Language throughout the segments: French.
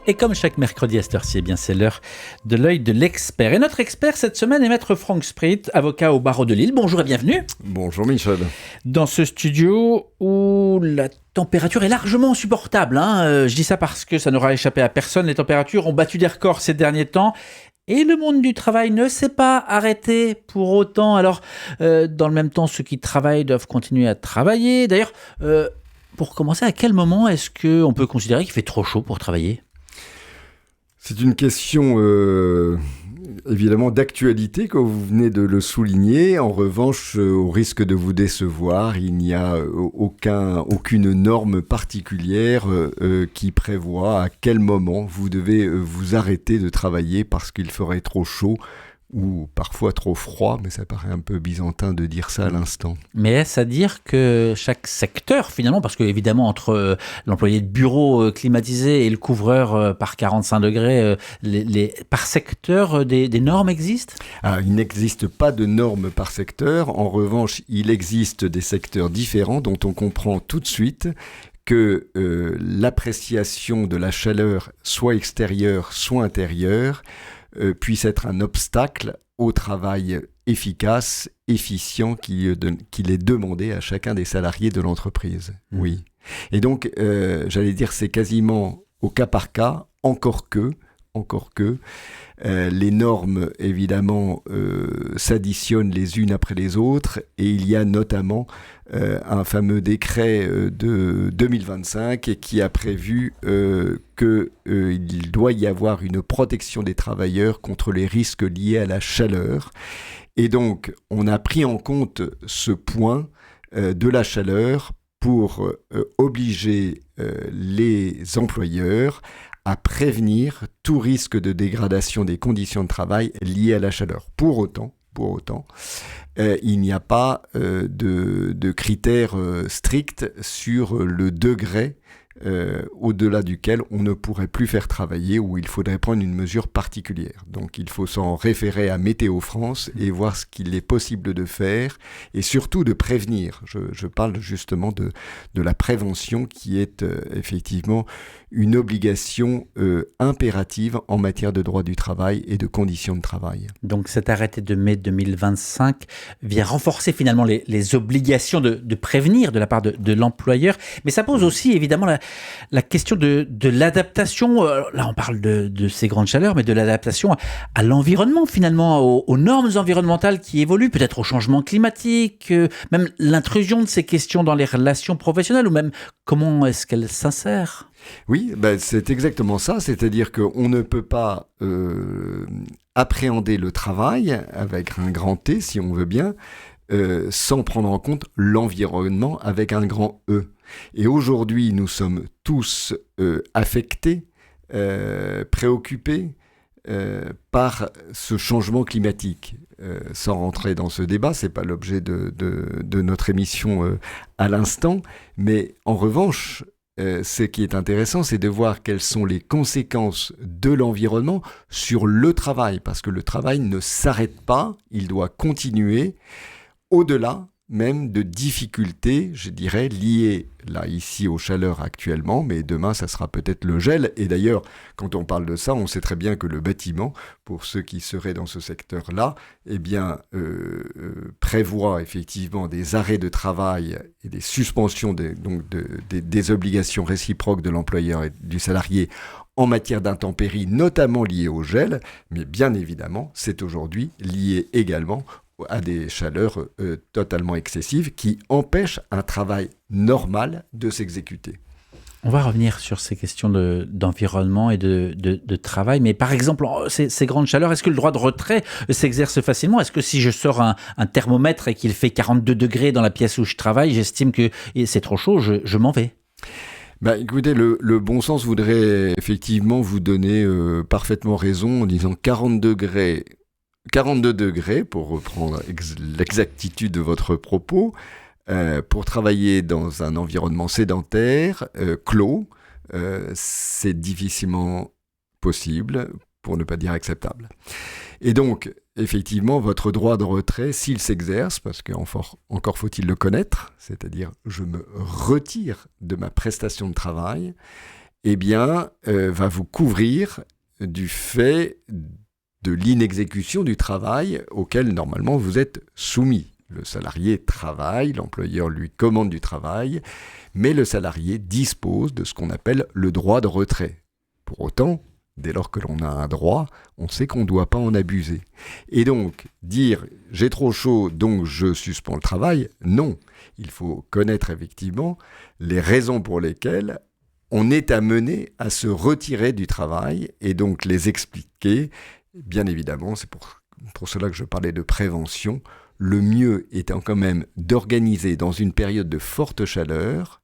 Et comme chaque mercredi à cette heure-ci, c'est l'heure de l'œil de l'expert. Et notre expert cette semaine est Maître Franck Sprit, avocat au barreau de Lille. Bonjour et bienvenue. Bonjour Michel. Dans ce studio où la température est largement supportable. Je dis ça parce que ça n'aura échappé à personne. Les températures ont battu des records ces derniers temps. Et le monde du travail ne s'est pas arrêté pour autant. Alors, dans le même temps, ceux qui travaillent doivent continuer à travailler. D'ailleurs, pour commencer, à quel moment est-ce qu'on peut considérer qu'il fait trop chaud pour travailler ? C'est une question évidemment d'actualité, comme vous venez de le souligner. En revanche, au risque de vous décevoir, il n'y a aucune norme particulière qui prévoit à quel moment vous devez vous arrêter de travailler parce qu'il ferait trop chaud ou parfois trop froid, mais ça paraît un peu byzantin de dire ça à l'instant. Mais est-ce à dire que chaque secteur, finalement, parce que évidemment entre l'employé de bureau climatisé et le couvreur par 45 degrés, par secteur, des normes existent ? Il n'existe pas de normes par secteur. En revanche, il existe des secteurs différents dont on comprend tout de suite que l'appréciation de la chaleur, soit extérieure, soit intérieure, puisse être un obstacle au travail efficace, efficient qu'il est demandé à chacun des salariés de l'entreprise. Oui. Et donc, j'allais dire, c'est quasiment au cas par cas, encore que, les normes, évidemment, s'additionnent les unes après les autres, et il y a notamment un fameux décret de 2025 qui a prévu qu'il doit y avoir une protection des travailleurs contre les risques liés à la chaleur. Et donc, on a pris en compte ce point de la chaleur pour obliger les employeurs à prévenir tout risque de dégradation des conditions de travail liées à la chaleur. Pour autant, il n'y a pas de critères stricts sur le degré au-delà duquel on ne pourrait plus faire travailler, ou il faudrait prendre une mesure particulière. Donc il faut s'en référer à Météo France et voir ce qu'il est possible de faire, et surtout de prévenir. Je parle justement de la prévention qui est effectivement une obligation impérative en matière de droit du travail et de conditions de travail. Donc cet arrêté de mai 2025 vient renforcer finalement les obligations de prévenir de la part de l'employeur, mais ça pose aussi évidemment la question de l'adaptation. Là on parle de ces grandes chaleurs, mais de l'adaptation à l'environnement finalement, aux normes environnementales qui évoluent, peut-être au changement climatique, même l'intrusion de ces questions dans les relations professionnelles, ou même comment est-ce qu'elles s'insèrent ? Oui, c'est exactement ça, c'est-à-dire qu'on ne peut pas appréhender le travail avec un grand T, si on veut bien, sans prendre en compte l'environnement avec un grand E. Et aujourd'hui, nous sommes tous affectés, préoccupés par ce changement climatique. Sans rentrer dans ce débat, c'est pas l'objet de notre émission à l'instant, mais en revanche, ce qui est intéressant, c'est de voir quelles sont les conséquences de l'environnement sur le travail, parce que le travail ne s'arrête pas, il doit continuer, au-delà même de difficultés, je dirais, liées là ici aux chaleurs actuellement, mais demain ça sera peut-être le gel. Et d'ailleurs, quand on parle de ça, on sait très bien que le bâtiment, pour ceux qui seraient dans ce secteur-là, prévoit effectivement des arrêts de travail et des suspensions des obligations réciproques de l'employeur et du salarié en matière d'intempéries, notamment liées au gel, mais bien évidemment, c'est aujourd'hui lié également à des chaleurs totalement excessives qui empêchent un travail normal de s'exécuter. On va revenir sur ces questions d'environnement et de travail, mais par exemple, ces grandes chaleurs, est-ce que le droit de retrait s'exerce facilement ? Est-ce que si je sors un thermomètre et qu'il fait 42 degrés dans la pièce où je travaille, j'estime que c'est trop chaud, je m'en vais ? Écoutez, le bon sens voudrait effectivement vous donner parfaitement raison en disant 42 degrés, pour reprendre l'exactitude de votre propos, pour travailler dans un environnement sédentaire, clos, c'est difficilement possible, pour ne pas dire acceptable. Et donc, effectivement, votre droit de retrait, s'il s'exerce, parce qu'encore faut-il le connaître, c'est-à-dire je me retire de ma prestation de travail, va vous couvrir du fait de l'inexécution du travail auquel normalement vous êtes soumis. Le salarié travaille, l'employeur lui commande du travail, mais le salarié dispose de ce qu'on appelle le droit de retrait. Pour autant, dès lors que l'on a un droit, on sait qu'on ne doit pas en abuser. Et donc, dire « j'ai trop chaud, donc je suspends le travail », non. Il faut connaître effectivement les raisons pour lesquelles on est amené à se retirer du travail et donc les expliquer. Bien évidemment, c'est pour cela que je parlais de prévention. Le mieux étant quand même d'organiser dans une période de forte chaleur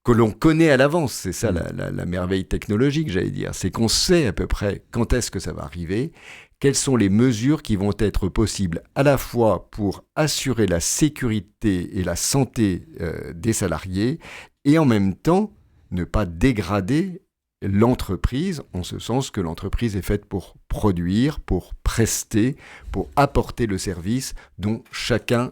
que l'on connaît à l'avance. C'est ça la merveille technologique, j'allais dire. C'est qu'on sait à peu près quand est-ce que ça va arriver, quelles sont les mesures qui vont être possibles à la fois pour assurer la sécurité et la santé des salariés et en même temps ne pas dégrader l'entreprise, en ce sens que l'entreprise est faite pour produire, pour prester, pour apporter le service dont chacun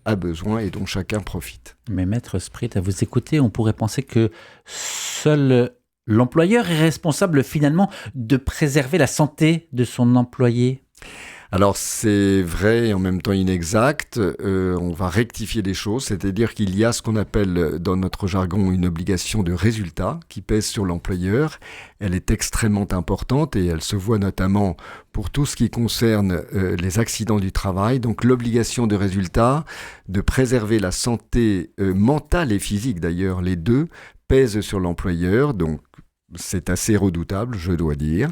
a besoin et dont chacun profite. Mais Maître Sprit, à vous écouter, on pourrait penser que seul l'employeur est responsable finalement de préserver la santé de son employé. Alors c'est vrai et en même temps inexact, on va rectifier les choses, c'est-à-dire qu'il y a ce qu'on appelle dans notre jargon une obligation de résultat qui pèse sur l'employeur. Elle est extrêmement importante et elle se voit notamment pour tout ce qui concerne les accidents du travail. Donc l'obligation de résultat, de préserver la santé mentale et physique d'ailleurs, les deux, pèse sur l'employeur, donc c'est assez redoutable, je dois dire.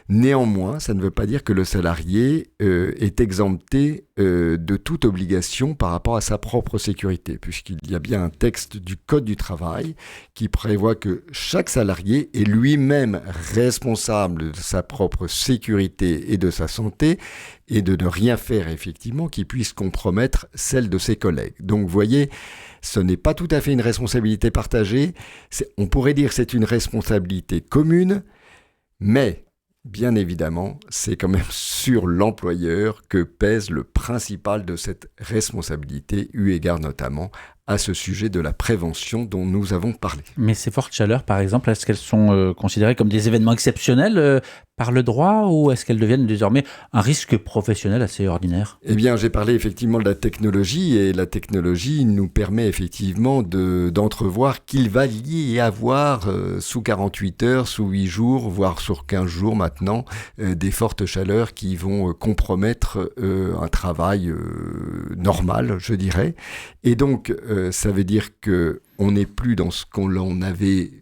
Néanmoins, ça ne veut pas dire que le salarié est exempté de toute obligation par rapport à sa propre sécurité, puisqu'il y a bien un texte du Code du travail qui prévoit que chaque salarié est lui-même responsable de sa propre sécurité et de sa santé, et de ne rien faire effectivement qui puisse compromettre celle de ses collègues. Donc vous voyez, ce n'est pas tout à fait une responsabilité partagée, on pourrait dire que c'est une responsabilité commune, mais bien évidemment, c'est quand même sur l'employeur que pèse le principal de cette responsabilité, eu égard notamment à ce sujet de la prévention dont nous avons parlé. Mais ces fortes chaleurs, par exemple, est-ce qu'elles sont considérées comme des événements exceptionnels par le droit ou est-ce qu'elles deviennent désormais un risque professionnel assez ordinaire ? Eh bien, j'ai parlé effectivement de la technologie et la technologie nous permet effectivement d'entrevoir qu'il va y avoir sous 48 heures, sous 8 jours, voire sur 15 jours maintenant, des fortes chaleurs qui vont compromettre un travail normal, je dirais. Et donc, ça veut dire qu'on n'est plus dans ce qu'on avait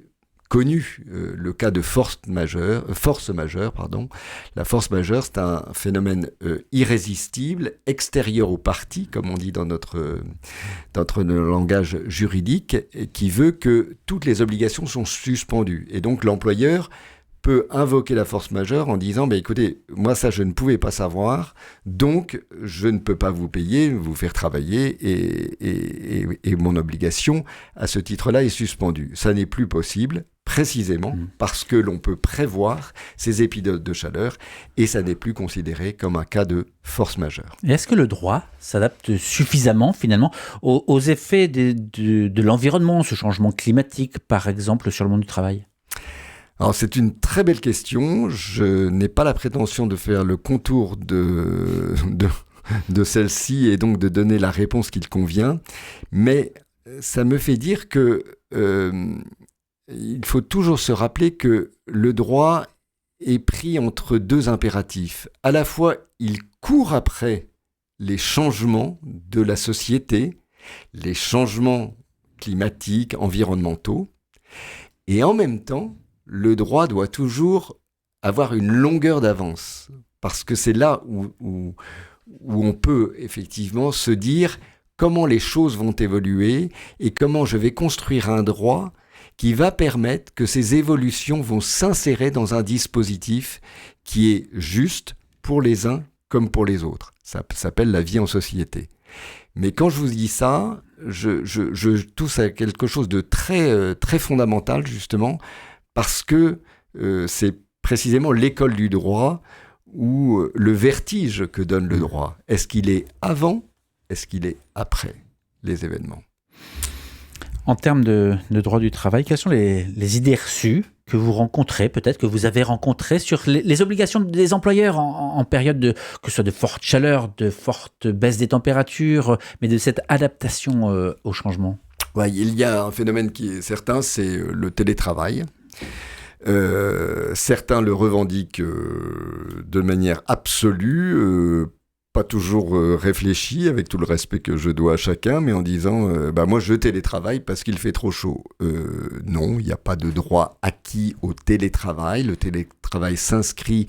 connu, le cas de force majeure. La force majeure, c'est un phénomène irrésistible, extérieur aux parties, comme on dit dans notre langage juridique, qui veut que toutes les obligations sont suspendues. Et donc l'employeur peut invoquer la force majeure en disant écoutez, moi ça je ne pouvais pas savoir, donc je ne peux pas vous payer, vous faire travailler et mon obligation à ce titre-là est suspendue. Ça n'est plus possible, précisément parce que l'on peut prévoir ces épisodes de chaleur et ça n'est plus considéré comme un cas de force majeure. Et est-ce que le droit s'adapte suffisamment finalement aux effets de l'environnement, ce changement climatique par exemple sur le monde du travail ? Alors c'est une très belle question, je n'ai pas la prétention de faire le contour de celle-ci et donc de donner la réponse qu'il convient, mais ça me fait dire que il faut toujours se rappeler que le droit est pris entre deux impératifs. À la fois, il court après les changements de la société, les changements climatiques, environnementaux, et en même temps, le droit doit toujours avoir une longueur d'avance, parce que c'est là où on peut effectivement se dire comment les choses vont évoluer et comment je vais construire un droit qui va permettre que ces évolutions vont s'insérer dans un dispositif qui est juste pour les uns comme pour les autres. Ça s'appelle la vie en société. Mais quand je vous dis ça, je touche à quelque chose de très, très fondamental justement, parce que c'est précisément l'école du droit ou le vertige que donne le droit. Est-ce qu'il est avant ? Est-ce qu'il est après les événements ? En termes de droit du travail, quelles sont les idées reçues que vous rencontrez, peut-être que vous avez rencontrées sur les obligations des employeurs en période que ce soit de forte chaleur, de forte baisse des températures, mais de cette adaptation au changement? Ouais, il y a un phénomène qui est certain, c'est le télétravail. Certains le revendiquent de manière absolue, pas toujours réfléchi, avec tout le respect que je dois à chacun, mais en disant moi je télétravaille parce qu'il fait trop chaud. Non, il n'y a pas de droit acquis au télétravail. Le télétravail s'inscrit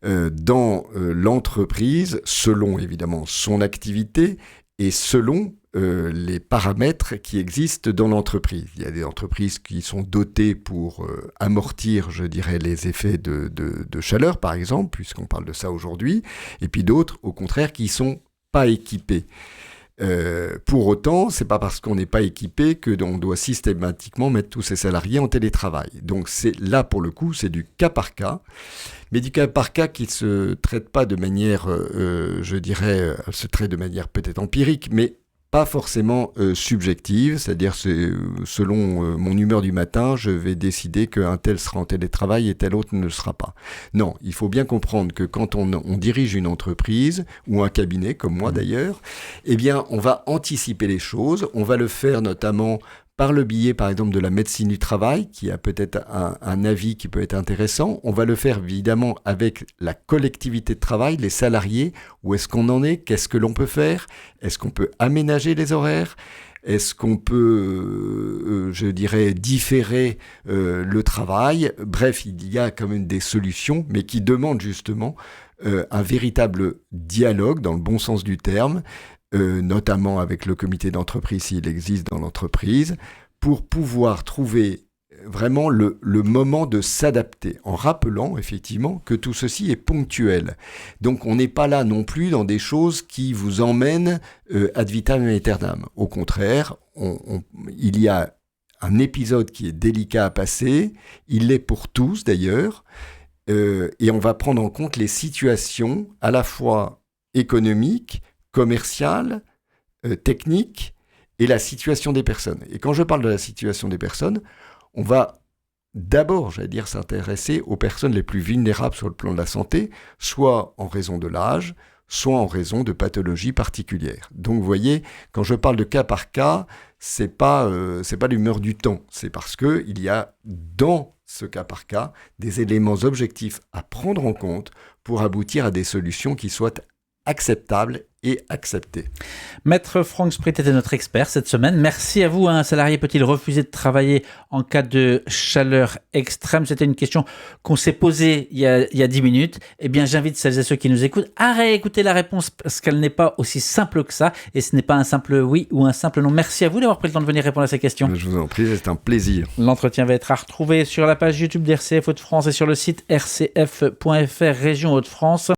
dans l'entreprise selon évidemment son activité et selon les paramètres qui existent dans l'entreprise. Il y a des entreprises qui sont dotées pour amortir, je dirais, les effets de chaleur, par exemple, puisqu'on parle de ça aujourd'hui, et puis d'autres, au contraire, qui ne sont pas équipées. Pour autant, c'est pas parce qu'on n'est pas équipé que l'on doit systématiquement mettre tous ses salariés en télétravail. Donc là, pour le coup, c'est du cas par cas, mais du cas par cas qui ne se traite pas de manière, je dirais, se traite de manière peut-être empirique, mais pas forcément subjective, c'est-à-dire selon mon humeur du matin, je vais décider qu'un tel sera en télétravail et tel autre ne le sera pas. Non, il faut bien comprendre que quand on dirige une entreprise ou un cabinet, comme moi d'ailleurs, eh bien, on va anticiper les choses, on va le faire notamment par le biais, par exemple, de la médecine du travail, qui a peut-être un avis qui peut être intéressant. On va le faire, évidemment, avec la collectivité de travail, les salariés. Où est-ce qu'on en est? Qu'est-ce que l'on peut faire? Est-ce qu'on peut aménager les horaires? Est-ce qu'on peut, je dirais, différer le travail? Bref, il y a quand même des solutions, mais qui demandent justement un véritable dialogue, dans le bon sens du terme, notamment avec le comité d'entreprise s'il existe dans l'entreprise, pour pouvoir trouver vraiment le moment de s'adapter, en rappelant effectivement que tout ceci est ponctuel. Donc on n'est pas là non plus dans des choses qui vous emmènent ad vitam aeternam. Au contraire, il y a un épisode qui est délicat à passer, il l'est pour tous d'ailleurs, et on va prendre en compte les situations à la fois économiques, commerciale, technique et la situation des personnes. Et quand je parle de la situation des personnes, on va d'abord, j'allais dire, s'intéresser aux personnes les plus vulnérables sur le plan de la santé, soit en raison de l'âge, soit en raison de pathologies particulières. Donc vous voyez, quand je parle de cas par cas, c'est pas l'humeur du temps, c'est parce qu'il y a dans ce cas par cas des éléments objectifs à prendre en compte pour aboutir à des solutions qui soient acceptable et accepté. Maître Franck Sprit était notre expert cette semaine. Merci à vous. Un salarié peut-il refuser de travailler en cas de chaleur extrême? C'était une question qu'on s'est posée il y a 10 minutes. Eh bien, j'invite celles et ceux qui nous écoutent à réécouter la réponse parce qu'elle n'est pas aussi simple que ça et ce n'est pas un simple oui ou un simple non. Merci à vous d'avoir pris le temps de venir répondre à ces questions. Je vous en prie, c'est un plaisir. L'entretien va être à retrouver sur la page YouTube d'RCF Hauts-de-France et sur le site rcf.fr Région Hauts-de-France.